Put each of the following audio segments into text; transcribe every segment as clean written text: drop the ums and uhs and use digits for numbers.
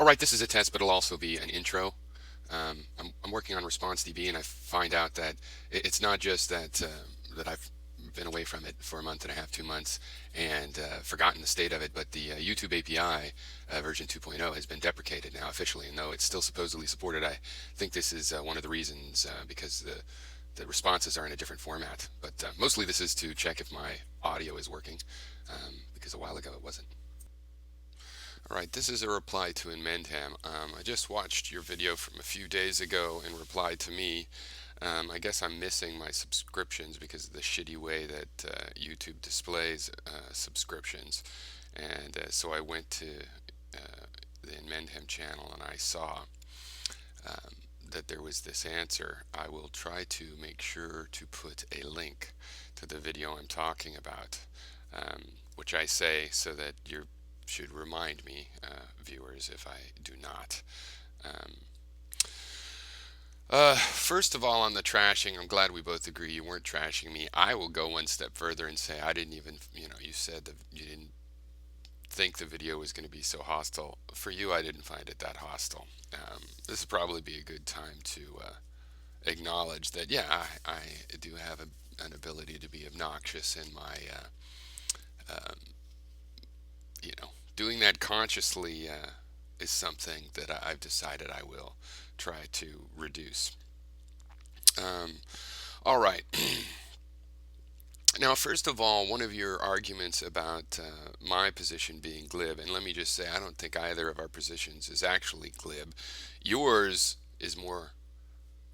All right, this is a test, but it'll also be an intro. I'm working on Response DB, and I find out that it's not just that I've been away from it for a month and a half, 2 months, and forgotten the state of it, but the YouTube API version 2.0 has been deprecated now officially, and though it's still supposedly supported, I think this is one of the reasons because the responses are in a different format. But mostly this is to check if my audio is working, because a while ago it wasn't. All right, this is a reply to inmendham. I just watched your video from a few days ago and replied to me. I guess I'm missing my subscriptions because of the shitty way that YouTube displays subscriptions. And so I went to the inmendham channel and I saw that there was this answer. I will try to make sure to put a link to the video I'm talking about, which I say so that you should remind me, viewers, if I do not. Um, First of all, on the trashing, I'm glad we both agree you weren't trashing me. I will go one step further and say I didn't even, you said that you didn't think the video was going to be so hostile. For you, I didn't find it that hostile. This would probably be a good time to acknowledge that, yeah, I do have an ability to be obnoxious in my, um, doing that consciously is something that I've decided I will try to reduce. Um, all right. Now, first of all, one of your arguments about my position being glib, and let me just say, I don't think either of our positions is actually glib. Yours is more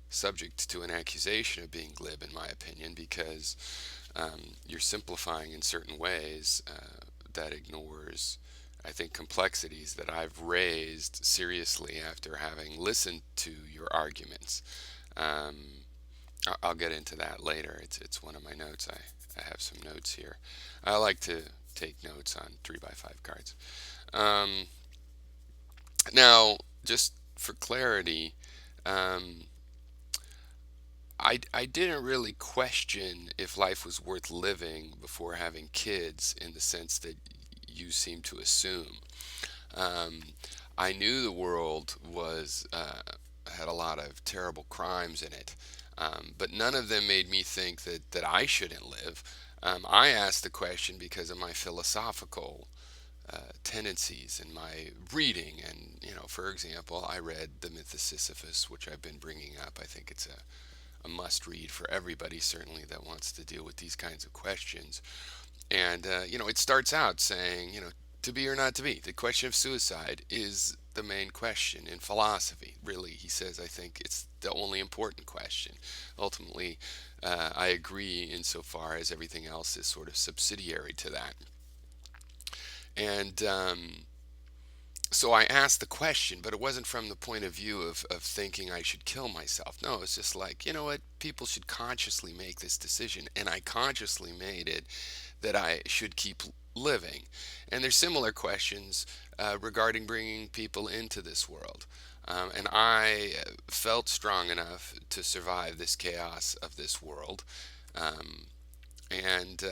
subject to an accusation of being glib, in my opinion, because you're simplifying in certain ways that ignores, I think, complexities that I've raised seriously after having listened to your arguments. Um, I'll get into that later. It's one of my notes. I have some notes here. I like to take notes on 3x5 cards. Um, Now, just for clarity, um, I didn't really question if life was worth living before having kids in the sense that you seem to assume. Um, I knew the world was had a lot of terrible crimes in it, but none of them made me think that I shouldn't live. I asked the question because of my philosophical tendencies in my reading, and for example, I read The Myth of Sisyphus, which I've been bringing up. I think it's a must read for everybody, certainly that wants to deal with these kinds of questions. And it starts out saying, to be or not to be. The question of suicide is the main question in philosophy. Really, he says, I think it's the only important question. Ultimately, I agree insofar as everything else is sort of subsidiary to that. And so I asked the question, but it wasn't from the point of view of thinking I should kill myself. No, it's just like, you know what? People should consciously make this decision. And I consciously made it that I should keep living. And there's similar questions regarding bringing people into this world. And I felt strong enough to survive this chaos of this world. Um, and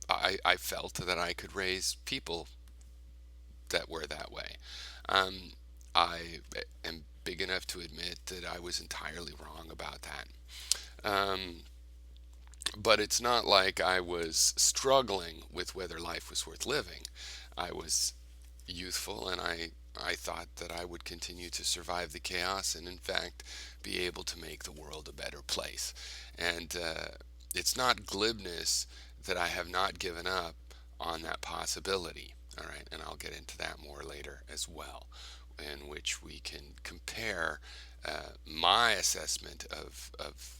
I felt that I could raise people that were that way. Um, I am big enough to admit that I was entirely wrong about that. But it's not like I was struggling with whether life was worth living. I was youthful, and I thought that I would continue to survive the chaos and, in fact, be able to make the world a better place. And it's not glibness that I have not given up on that possibility. All right, and I'll get into that more later as well, in which we can compare my assessment of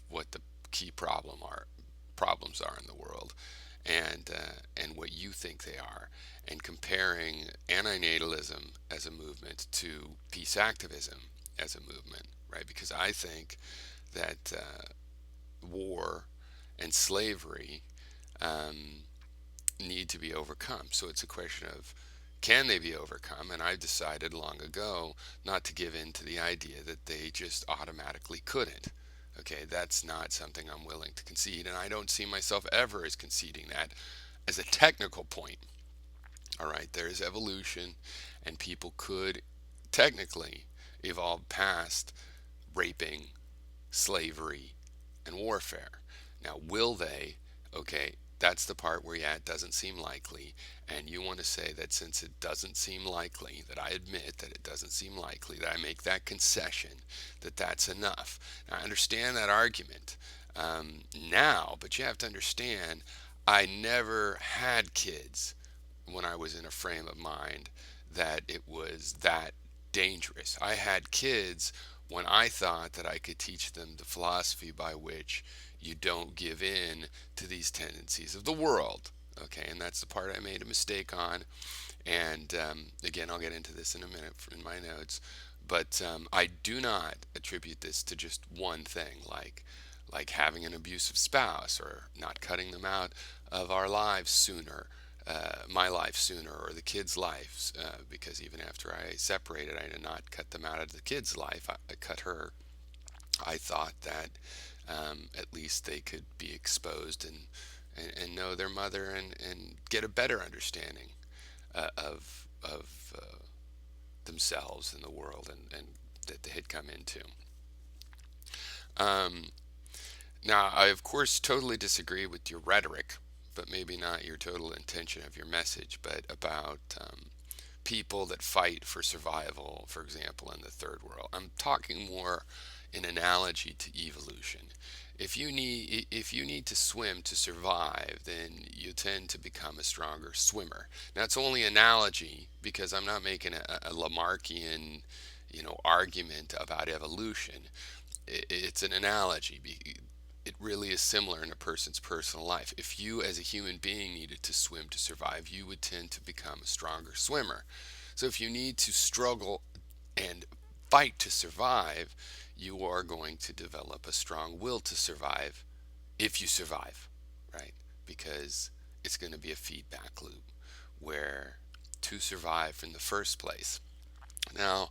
what the key problems are in the world, and what you think they are, and comparing anti-natalism as a movement to peace activism as a movement, right? Because I think that war and slavery um, need to be overcome. So it's a question of, can they be overcome? And I've decided long ago not to give in to the idea that they just automatically couldn't. Okay, that's not something I'm willing to concede, and I don't see myself ever as conceding that as a technical point. All right, there is evolution, and people could technically evolved past raping, slavery, and warfare. Now, will they? Okay, that's the part where, yeah, it doesn't seem likely. And you want to say that since it doesn't seem likely, that I admit that it doesn't seem likely, that I make that concession, that that's enough. Now, I understand that argument now, but you have to understand, I never had kids when I was in a frame of mind that it was that dangerous. I had kids when I thought that I could teach them the philosophy by which you don't give in to these tendencies of the world. Okay, and that's the part I made a mistake on. And again, I'll get into this in a minute in my notes. But I do not attribute this to just one thing, like having an abusive spouse or not cutting them out of our lives sooner, my life sooner, or the kids' lives. Because even after I separated, I did not cut them out of the kids' life. I cut her. I thought that at least they could be exposed and know their mother and get a better understanding of themselves and the world and that they had come into. Um, Now, I of course totally disagree with your rhetoric, but maybe not your total intention of your message, but about people that fight for survival, for example, in the third world. I'm talking more in analogy to evolution. If you need to swim to survive, then you tend to become a stronger swimmer. Now it's only analogy because I'm not making a Lamarckian, argument about evolution. It's an analogy. It really is similar in a person's personal life. If you, as a human being, needed to swim to survive, you would tend to become a stronger swimmer. So if you need to struggle and fight to survive, you are going to develop a strong will to survive if you survive, right? Because it's going to be a feedback loop where to survive in the first place. Now,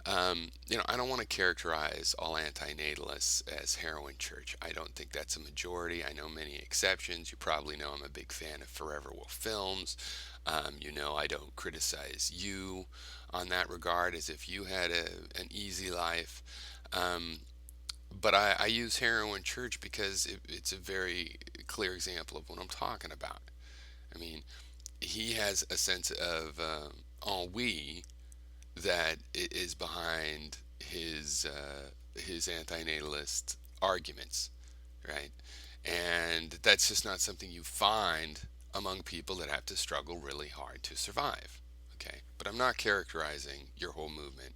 I don't want to characterize all anti-natalists as heroin church. I don't think that's a majority. I know many exceptions. You probably know I'm a big fan of Forever Wolf Films. I don't criticize you on that regard as if you had an easy life. Um, but I use heroin church because it's a very clear example of what I'm talking about. I mean, he has a sense of ennui that is behind his anti-natalist arguments, right? And that's just not something you find among people that have to struggle really hard to survive. Okay, but I'm not characterizing your whole movement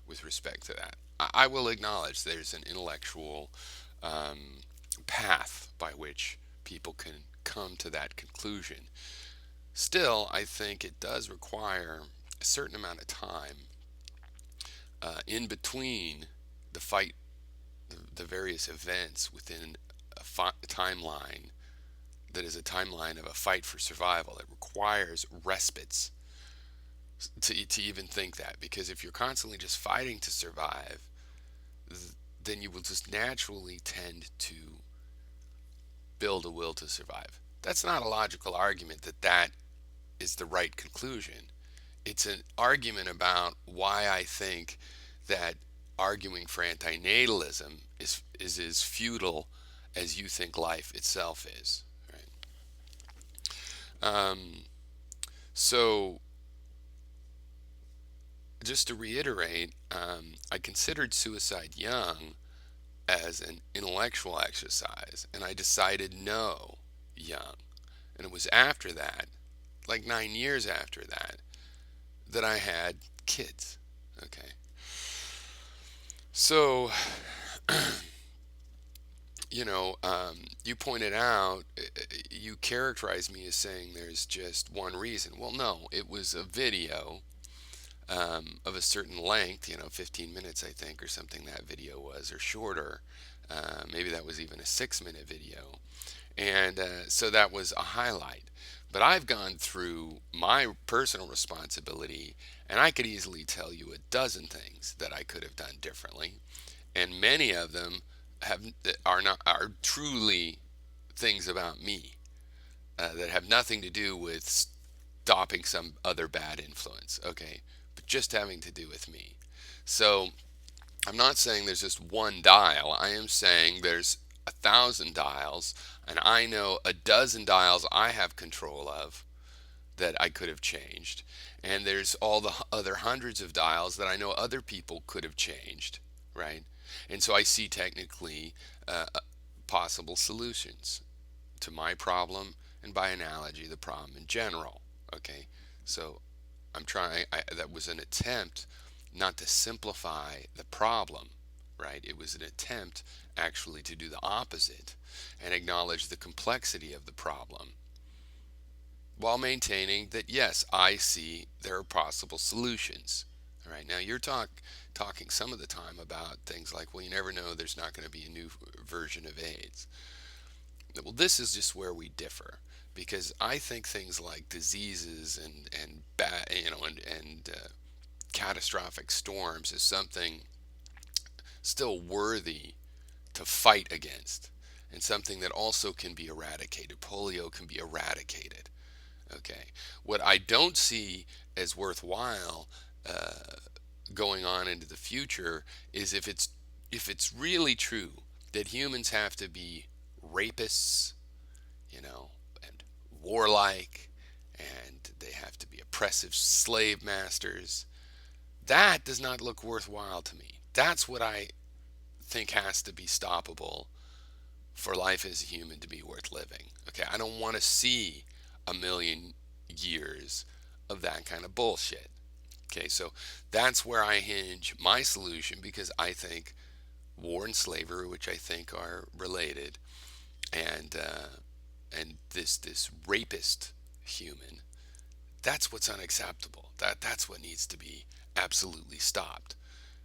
with respect to that. I will acknowledge there's an intellectual um, path by which people can come to that conclusion. Still, I think it does require a certain amount of time in between the fight, the various events within a timeline that is a timeline of a fight for survival. It requires respites to even think that, because if you're constantly just fighting to survive, then you will just naturally tend to build a will to survive. That's not a logical argument that is the right conclusion. It's an argument about why I think that arguing for antinatalism is as futile as you think life itself is. Right? So, just to reiterate, I considered suicide young as an intellectual exercise, and I decided no young. And it was after that, like 9 years after that, that I had kids. Okay. So, you pointed out, you characterized me as saying there's just one reason. Well, no, it was a video of a certain length, 15 minutes, I think, or something that video was, or shorter. Maybe that was even a 6-minute video. And so that was a highlight. But I've gone through my personal responsibility, and I could easily tell you a dozen things that I could have done differently, and many of them are truly things about me that have nothing to do with stopping some other bad influence. Okay, just having to do with me. So I'm not saying there's just one dial. I am saying there's 1,000 dials, and I know a dozen dials I have control of that I could have changed. And there's all the other hundreds of dials that I know other people could have changed, right? And so I see technically possible solutions to my problem, and by analogy, the problem in general. Okay, so that was an attempt not to simplify the problem, right? It was an attempt actually to do the opposite and acknowledge the complexity of the problem while maintaining that, yes, I see there are possible solutions. All right, now you're talking some of the time about things like, well, you never know, there's not going to be a new version of AIDS. Well, this is just where we differ, because I think things like diseases and bad, catastrophic storms is something still worthy to fight against, and something that also can be eradicated. Polio can be eradicated. Okay, what I don't see as worthwhile going on into the future is if it's really true that humans have to be rapists, and warlike, and they have to be oppressive slave masters. That does not look worthwhile to me. That's what I think has to be stoppable for life as a human to be worth living. Okay, I don't want to see a million years of that kind of bullshit. Okay, so that's where I hinge my solution, because I think war and slavery, which I think are related, and this rapist human, that's what's unacceptable. That's what needs to be absolutely stopped.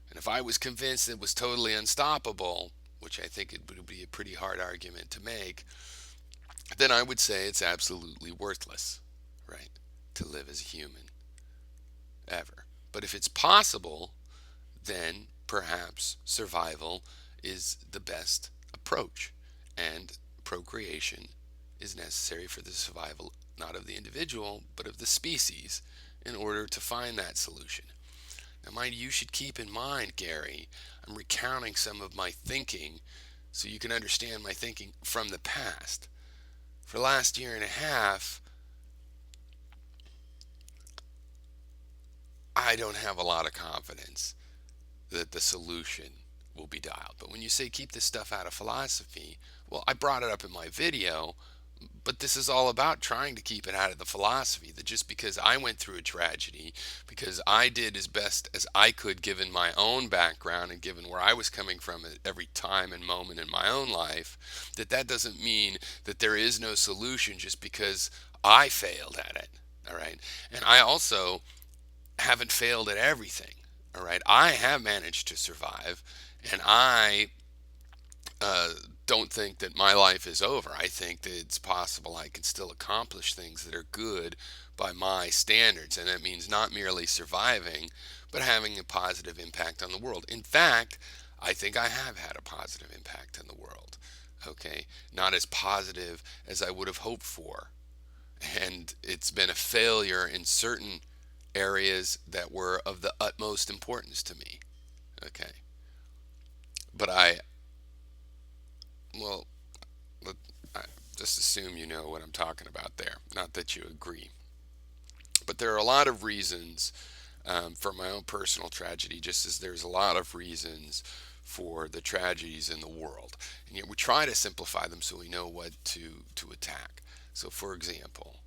And if I was convinced it was totally unstoppable, which I think it would be a pretty hard argument to make, then I would say it's absolutely worthless, right, to live as a human ever. But if it's possible, then perhaps survival is the best approach, and procreation is necessary for the survival not of the individual but of the species in order to find that solution. Now, mind you should keep in mind, Gary, I'm recounting some of my thinking so you can understand my thinking from the past. For the last year and a half, I don't have a lot of confidence that the solution will be dialed. But when you say keep this stuff out of philosophy, well, I brought it up in my video, but this is all about trying to keep it out of the philosophy. That just because I went through a tragedy, because I did as best as I could given my own background and given where I was coming from at every time and moment in my own life, that doesn't mean that there is no solution just because I failed at it. All right. And I also haven't failed at everything. All right. I have managed to survive, and I uh, don't think that my life is over. I think that it's possible I can still accomplish things that are good by my standards. And that means not merely surviving, but having a positive impact on the world. In fact, I think I have had a positive impact on the world. Okay. Not as positive as I would have hoped for. And it's been a failure in certain areas that were of the utmost importance to me. Okay. But well, I just assume you know what I'm talking about there. Not that you agree. But there are a lot of reasons for my own personal tragedy, just as there's a lot of reasons for the tragedies in the world. And yet we try to simplify them so we know what to attack. So, for example,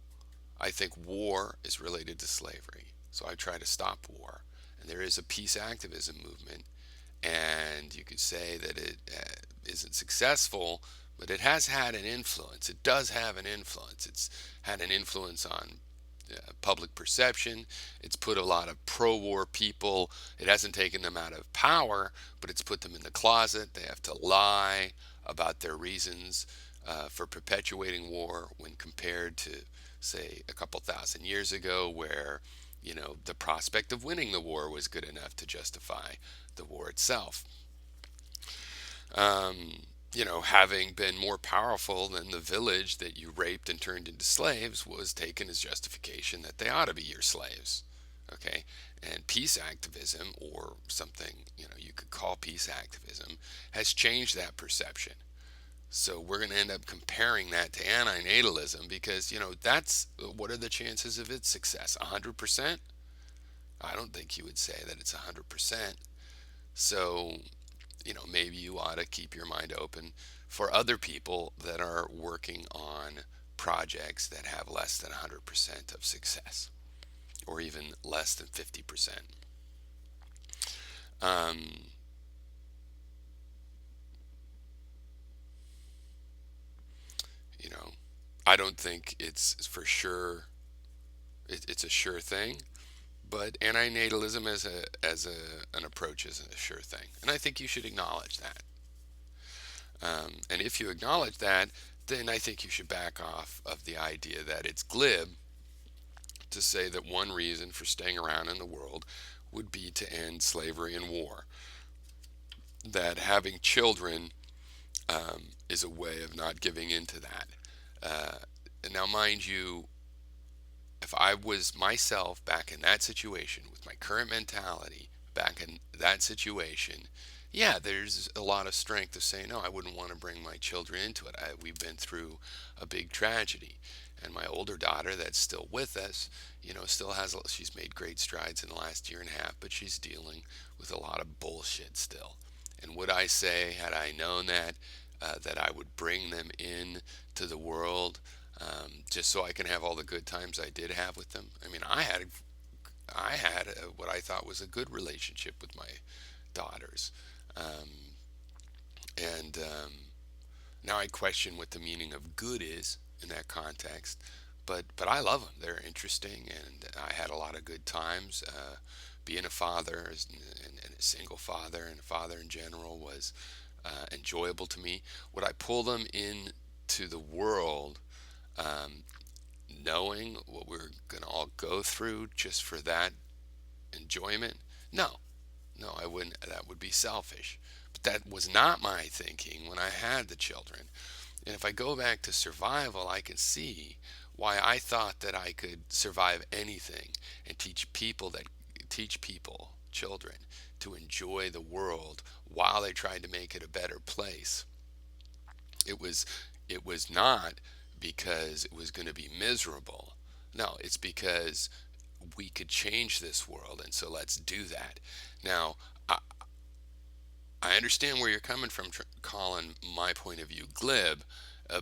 I think war is related to slavery. So I try to stop war. And there is a peace activism movement, and you could say that it isn't successful, but it has had an influence. It does have an influence. It's had an influence on public perception. It's put a lot of pro-war people. It hasn't taken them out of power, but it's put them in the closet. They have to lie about their reasons for perpetuating war when compared to, say, a couple thousand years ago, where the prospect of winning the war was good enough to justify the war itself. Having been more powerful than the village that you raped and turned into slaves was taken as justification that they ought to be your slaves. Okay, and peace activism, or something you could call peace activism, has changed that perception. So we're going to end up comparing that to anti-natalism because that's what are the chances of its success? 100%? I don't think you would say that it's 100%. So maybe you ought to keep your mind open for other people that are working on projects that have less than 100% of success, or even less than 50%. Um, you know, I don't think it's for sure. It's a sure thing, but antinatalism as an approach is a sure thing, and I think you should acknowledge that. And if you acknowledge that, then I think you should back off of the idea that it's glib to say that one reason for staying around in the world would be to end slavery and war. That having children is a way of not giving in to that. Uh, and now, mind you, if I was myself back in that situation with my current mentality, back in that situation, yeah, there's a lot of strength of saying, no, I wouldn't want to bring my children into it. We've been through a big tragedy. And my older daughter, that's still with us, still she's made great strides in the last year and a half, but she's dealing with a lot of bullshit still. And would I say, had I known that I would bring them in to the world just so I can have all the good times I did have with them? I mean, I had what I thought was a good relationship with my daughters, um, and now I question what the meaning of good is in that context. But I love them. They're interesting, and I had a lot of good times. Being a father and a single father and a father in general was enjoyable to me. Would I pull them into the world, um, knowing what we're going to all go through just for that enjoyment? No, no, I wouldn't. That would be selfish. But that was not my thinking when I had the children. And if I go back to survival, I can see why I thought that I could survive anything and teach people, children, to enjoy the world while they tried to make it a better place. It was it was not because it was going to be miserable. No, it's because we could change this world, and so let's do that. Now, I understand where you're coming from, calling my point of view glib, uh,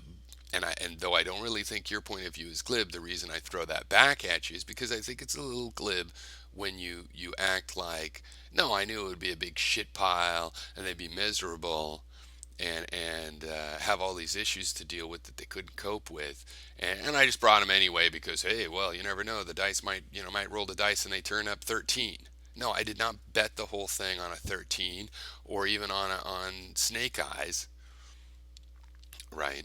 and though I don't really think your point of view is glib, the reason I throw that back at you is because I think it's a little glib when you act like, no, I knew it would be a big shit pile and they'd be miserable and have all these issues to deal with that they couldn't cope with, and I just brought them anyway because, hey, well, you never know, the dice might roll the dice and they turn up 13. No, I did not bet the whole thing on a 13 or even on snake eyes, right?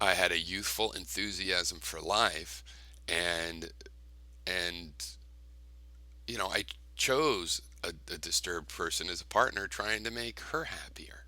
I had a youthful enthusiasm for life, and and I chose a disturbed person as a partner, trying to make her happier,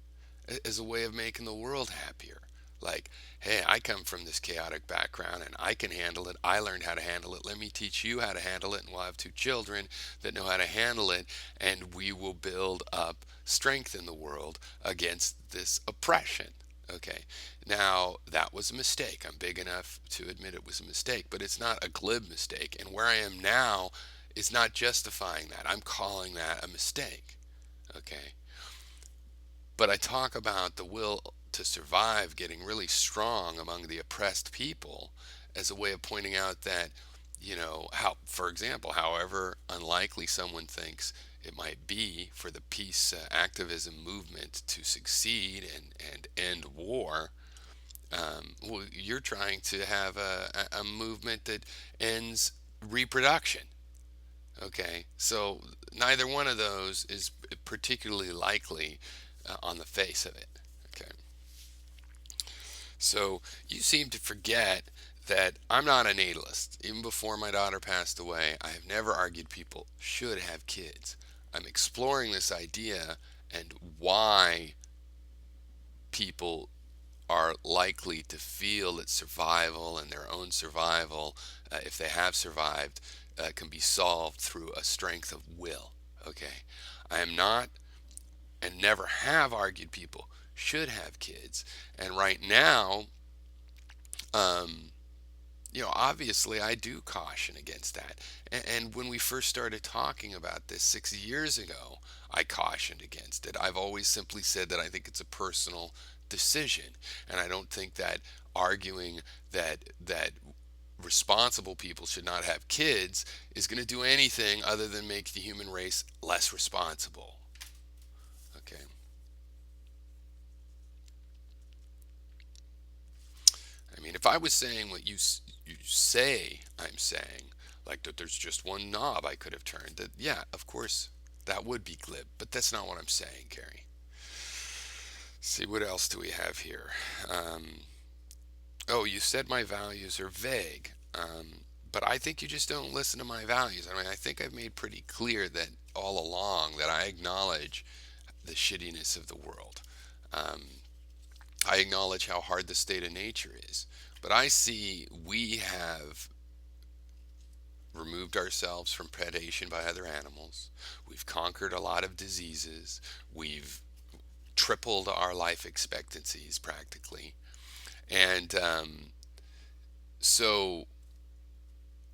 as a way of making the world happier. Like, hey, I come from this chaotic background and I can handle it. I learned how to handle it. Let me teach you how to handle it. And we'll have two children that know how to handle it. And we will build up strength in the world against this oppression. Okay. Now, that was a mistake. I'm big enough to admit it was a mistake, but it's not a glib mistake. And where I am now is not justifying that. I'm calling that a mistake. Okay. But I talk about the will to survive getting really strong among the oppressed people as a way of pointing out that, how, for example, however unlikely someone thinks it might be for the peace activism movement to succeed and end war, well, you're trying to have a movement that ends reproduction. Okay, so neither one of those is particularly likely on the face of it. Okay, so you seem to forget that I'm not a natalist. Even before my daughter passed away, I have never argued people should have kids. I'm exploring this idea and why people are likely to feel that survival and their own survival, if they have survived, can be solved through a strength of will. Okay, I am not and never have argued people should have kids, and right now, um, obviously I do caution against that. And when we first started talking about this 6 years ago, I cautioned against it. I've always simply said that I think it's a personal decision, and I don't think that arguing that responsible people should not have kids is going to do anything other than make the human race less responsible. Okay. I mean, if I was saying what you say I'm saying, like that there's just one knob I could have turned, that yeah, of course that would be glib, but that's not what I'm saying, Gary. See, what else do we have here? Um, oh, you said my values are vague, but I think you just don't listen to my values. I mean, I think I've made pretty clear that all along that I acknowledge the shittiness of the world. Um, I acknowledge how hard the state of nature is. But I see we have removed ourselves from predation by other animals. We've conquered a lot of diseases. We've tripled our life expectancies practically. And so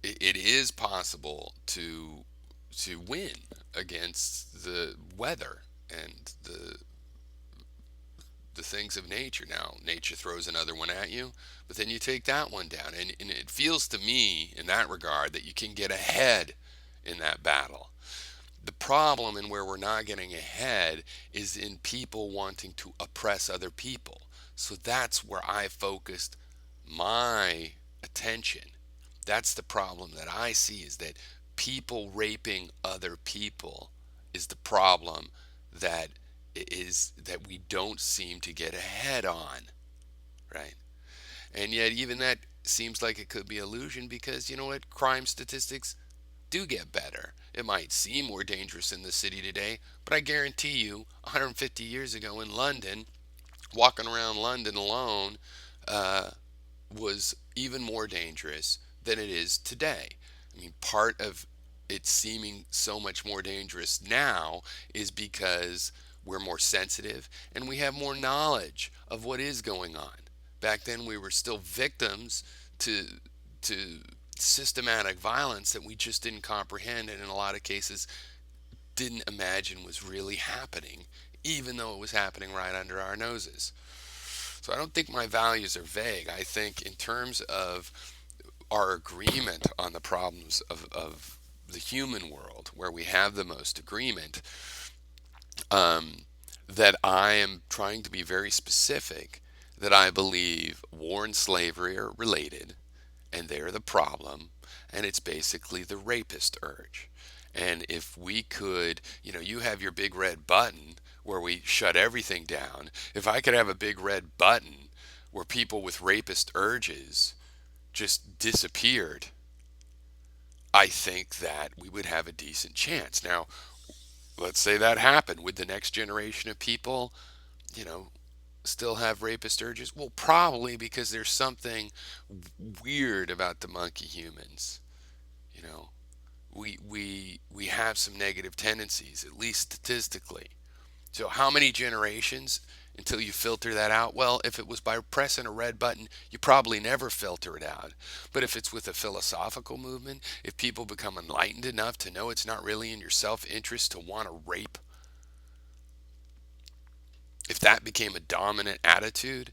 it is possible to win against the weather and the things of nature. Now, nature throws another one at you, but then you take that one down. And it feels to me, in that regard, that you can get ahead in that battle. The problem and where we're not getting ahead is in people wanting to oppress other people. So that's where I focused my attention. That's the problem that I see, is that people raping other people is the problem that that we don't seem to get ahead on, right? And yet even that seems like it could be illusion, because you know what? Crime statistics do get better. It might seem more dangerous in the city today, but I guarantee you 150 years ago in London, walking around London alone uh, was even more dangerous than it is today. I mean, part of it seeming so much more dangerous now is because we're more sensitive and we have more knowledge of what is going on. Back then, we were still victims to to systematic violence that we just didn't comprehend, and in a lot of cases didn't imagine was really happening, even though it was happening right under our noses. So I don't think my values are vague. I think in terms of our agreement on the problems of the human world, where we have the most agreement, um, that I am trying to be very specific that I believe war and slavery are related, and they're the problem, and it's basically the rapist urge. And if we could, you have your big red button where we shut everything down. If I could have a big red button where people with rapist urges just disappeared, I think that we would have a decent chance. Now, let's say that happened. Would the next generation of people, you know, still have rapist urges? Well, probably, because there's something weird about the monkey humans. You know, we have some negative tendencies, at least statistically. So how many generations until you filter that out? Well, if it was by pressing a red button, you probably never filter it out. But if it's with a philosophical movement, if people become enlightened enough to know it's not really in your self-interest to want to rape, if that became a dominant attitude,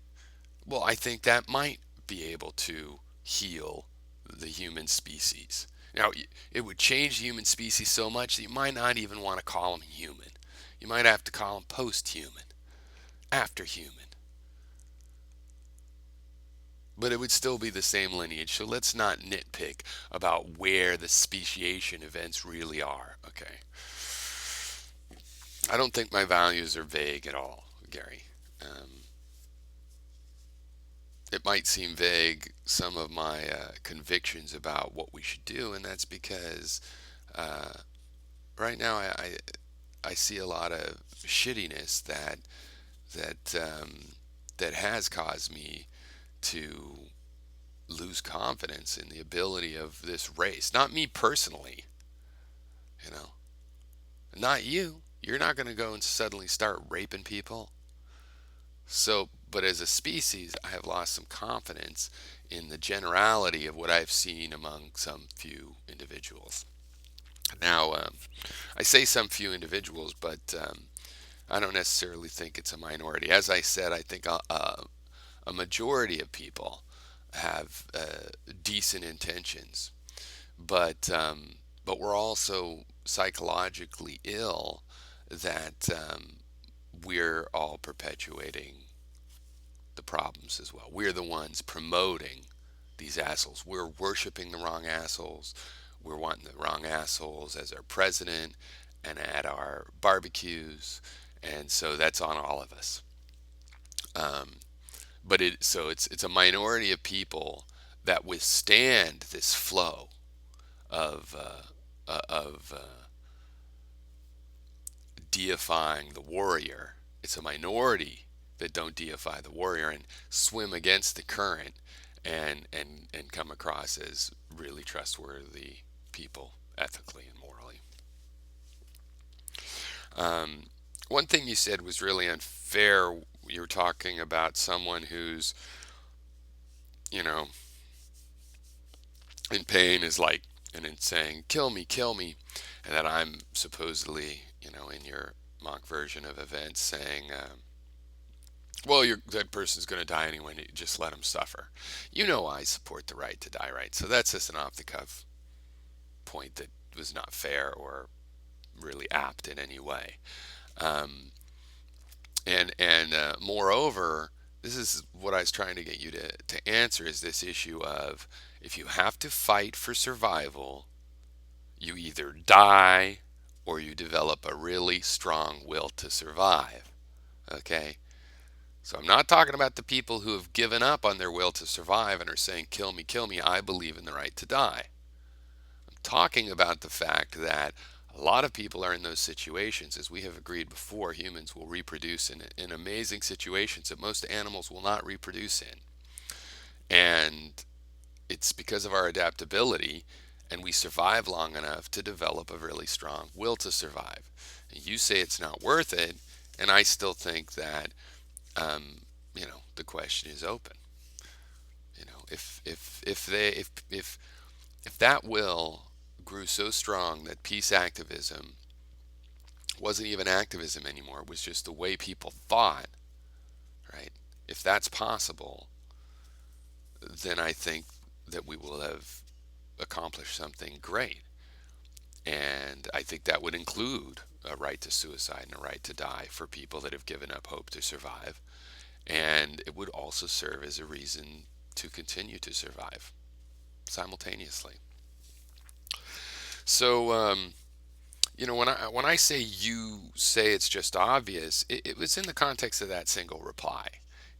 well, I think that might be able to heal the human species. Now, it would change the human species so much that you might not even want to call them human. You might have to call them post-human, after human. But it would still be the same lineage, so let's not nitpick about where the speciation events really are, okay? I don't think my values are vague at all, Gary. It might seem vague, some of my convictions about what we should do, and that's because uh, right now I see a lot of shittiness that that has caused me to lose confidence in the ability of this race. Not me personally, you know, not you. You're not going to go and suddenly start raping people. So, but as a species, I have lost some confidence in the generality of what I've seen among some few individuals. Now, I say some few individuals, but I don't necessarily think it's a minority. As I said, I think a majority of people have decent intentions, but we're also psychologically ill that we're all perpetuating the problems as well. We're the ones promoting these assholes. We're worshiping the wrong assholes. We're wanting the wrong assholes as our president and at our barbecues, and so that's on all of us. Um, but it's a minority of people that withstand this flow of deifying the warrior. It's a minority that don't deify the warrior and swim against the current and come across as really trustworthy people ethically and morally. Um, One thing you said was really unfair. You were talking about someone who's, you know, in pain is like, and then saying, kill me. And that I'm supposedly, in your mock version of events saying, well, that person's going to die anyway. Just let them suffer. I support the right to die, right? So that's just an off the cuff point that was not fair or really apt in any way. Um, and moreover, this is what I was trying to get you to answer is this issue of if you have to fight for survival, you either die or you develop a really strong will to survive. Okay? So I'm not talking about the people who have given up on their will to survive and are saying, kill me, I believe in the right to die. I'm talking about the fact that a lot of people are in those situations. As we have agreed before, humans will reproduce in amazing situations that most animals will not reproduce in. And it's because of our adaptability, and we survive long enough to develop a really strong will to survive. And you say it's not worth it, and I still think that the question is open. If that will grew so strong that peace activism wasn't even activism anymore, it was just the way people thought, right? If that's possible, then I think that we will have accomplished something great. And I think that would include a right to suicide and a right to die for people that have given up hope to survive. And it would also serve as a reason to continue to survive simultaneously. So, when I say you say it's just obvious, it was in the context of that single reply,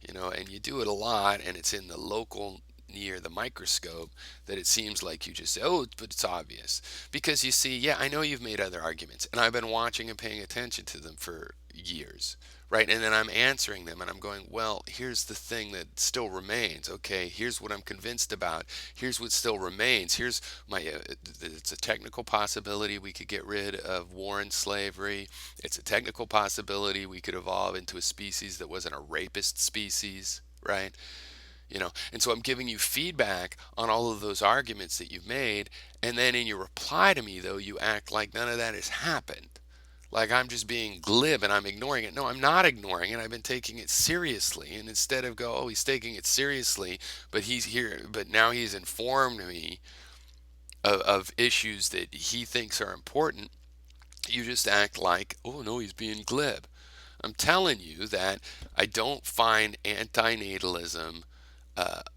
and you do it a lot, and it's in the local near the microscope that it seems like you just say, oh, but it's obvious. Because you see, yeah, I know you've made other arguments, and I've been watching and paying attention to them for years, right? And then I'm answering them, and I'm going, well, here's the thing that still remains. Okay, here's what I'm convinced about. Here's what still remains. Here's my, it's a technical possibility we could get rid of war and slavery. It's a technical possibility we could evolve into a species that wasn't a rapist species, right? And so I'm giving you feedback on all of those arguments that you've made, and then in your reply to me, though, you act like none of that has happened, like I'm just being glib and I'm ignoring it. No, I'm not ignoring it. I've been taking it seriously, and instead of go, oh, he's taking it seriously, but he's here, but now he's informed me of issues that he thinks are important, you just act like, oh no, he's being glib. I'm telling you that I don't find anti-natalism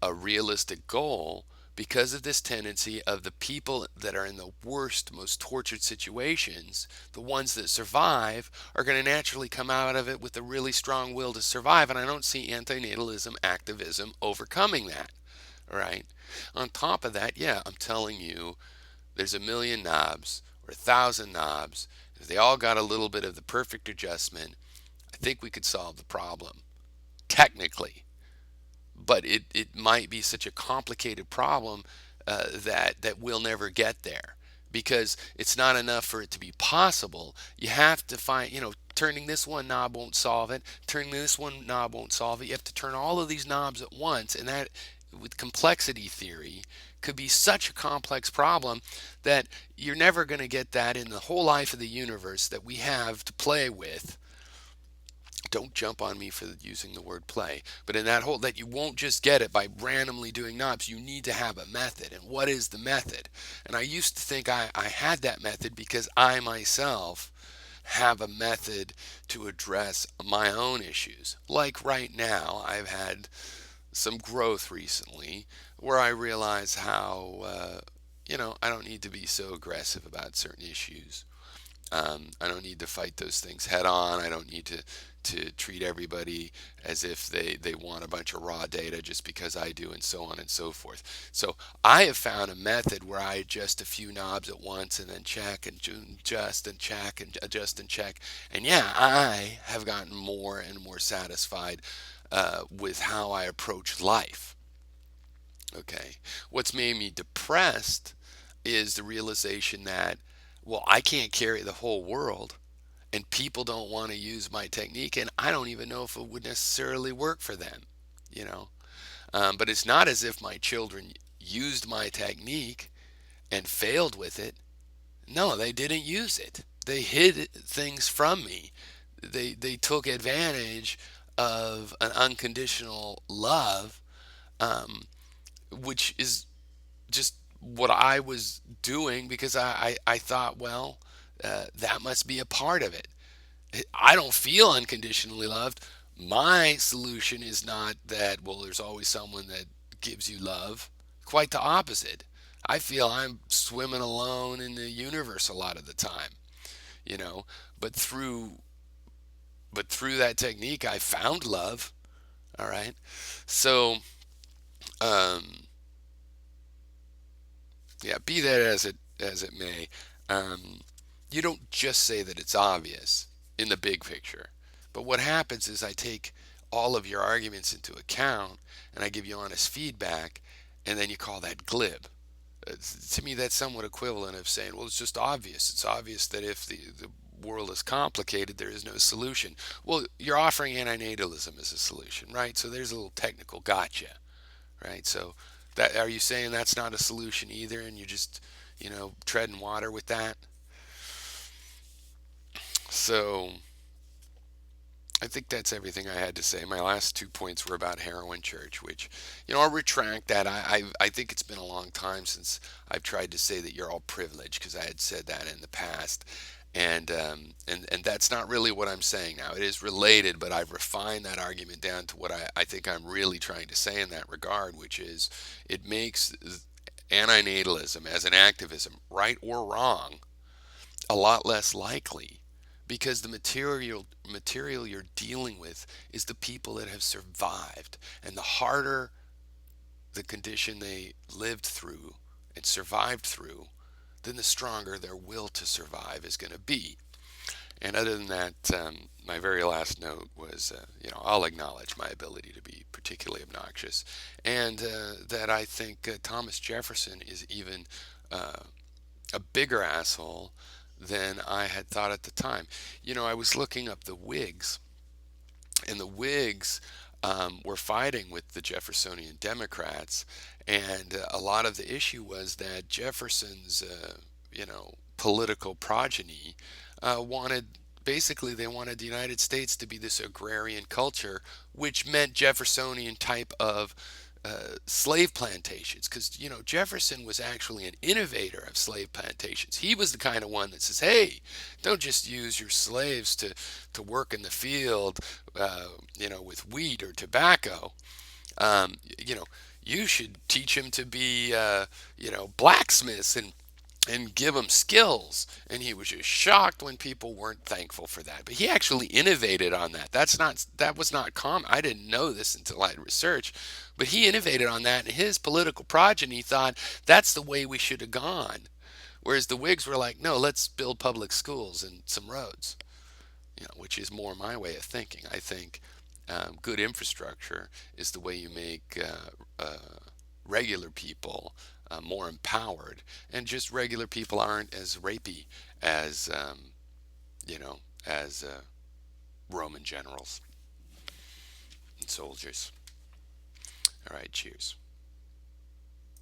a realistic goal because of this tendency of the people that are in the worst, most tortured situations, the ones that survive, are going to naturally come out of it with a really strong will to survive. And I don't see anti-natalism activism overcoming that. All right. On top of that, yeah, I'm telling you, there's a million knobs or 1,000 knobs. If they all got a little bit of the perfect adjustment, I think we could solve the problem. Technically, but it might be such a complicated problem that we'll never get there, because it's not enough for it to be possible. You have to find, turning this one knob won't solve it, turning this one knob won't solve it. You have to turn all of these knobs at once, and that, with complexity theory, could be such a complex problem that you're never going to get that in the whole life of the universe that we have to play with. Don't jump on me for using the word play, but in that whole, that you won't just get it by randomly doing knobs. You need to have a method. And what is the method? And I used to think I had that method because I myself have a method to address my own issues. Like right now, I've had some growth recently where I realize how, I don't need to be so aggressive about certain issues. I don't need to fight those things head on. I don't need to treat everybody as if they want a bunch of raw data just because I do, and so on and so forth. So I have found a method where I adjust a few knobs at once and then check and adjust and check and adjust and check. And yeah, I have gotten more and more satisfied with how I approach life. Okay. What's made me depressed is the realization that, well, I can't carry the whole world, and people don't want to use my technique, and I don't even know if it would necessarily work for them, you know. But it's not as if my children used my technique and failed with it. No, they didn't use it. They hid things from me. They took advantage of an unconditional love, um, which is just what I was doing, because I thought, well, that must be a part of it. I don't feel unconditionally loved. My solution is not that, well, there's always someone that gives you love. Quite the opposite. I feel I'm swimming alone in the universe a lot of the time, you know. But through that technique, I found love. All right. So, um, yeah, be that as it may, um, you don't just say that it's obvious in the big picture. But what happens is I take all of your arguments into account and I give you honest feedback, and then you call that glib. To me, that's somewhat equivalent of saying, well, it's just obvious. It's obvious that if the world is complicated, there is no solution. Well, you're offering anti-natalism as a solution, right? So there's a little technical gotcha, right? So that, are you saying that's not a solution either, and you're just, treading water with that? So I think that's everything I had to say. My last 2 points were about heroin church, which, I'll retract that. I think it's been a long time since I've tried to say that you're all privileged, because I had said that in the past. And that's not really what I'm saying now. It is related, but I've refined that argument down to what I think I'm really trying to say in that regard, which is it makes antinatalism as an activism, right or wrong, a lot less likely, because the material you're dealing with is the people that have survived, and the harder the condition they lived through and survived through, then the stronger their will to survive is going to be. And other than that, my very last note was, I'll acknowledge my ability to be particularly obnoxious, and that I think Thomas Jefferson is even a bigger asshole than I had thought at the time. I was looking up the Whigs, and the Whigs were fighting with the Jeffersonian Democrats, and a lot of the issue was that Jefferson's, political progeny wanted. Basically, they wanted the United States to be this agrarian culture, which meant Jeffersonian type of slave plantations, because Jefferson was actually an innovator of slave plantations. He was the kind of one that says, hey, don't just use your slaves to work in the field, with wheat or tobacco. um, you know you should teach them to be blacksmiths, and give them skills. And he was just shocked when people weren't thankful for that. But he actually innovated on that. That was not common. I didn't know this until I had researched. But he innovated on that, and his political progeny thought that's the way we should have gone. Whereas the Whigs were like, no, let's build public schools and some roads. Which is more my way of thinking. I think Good infrastructure is the way you make regular people more empowered, and just regular people aren't as rapey as you know as Roman generals and soldiers. All right, cheers.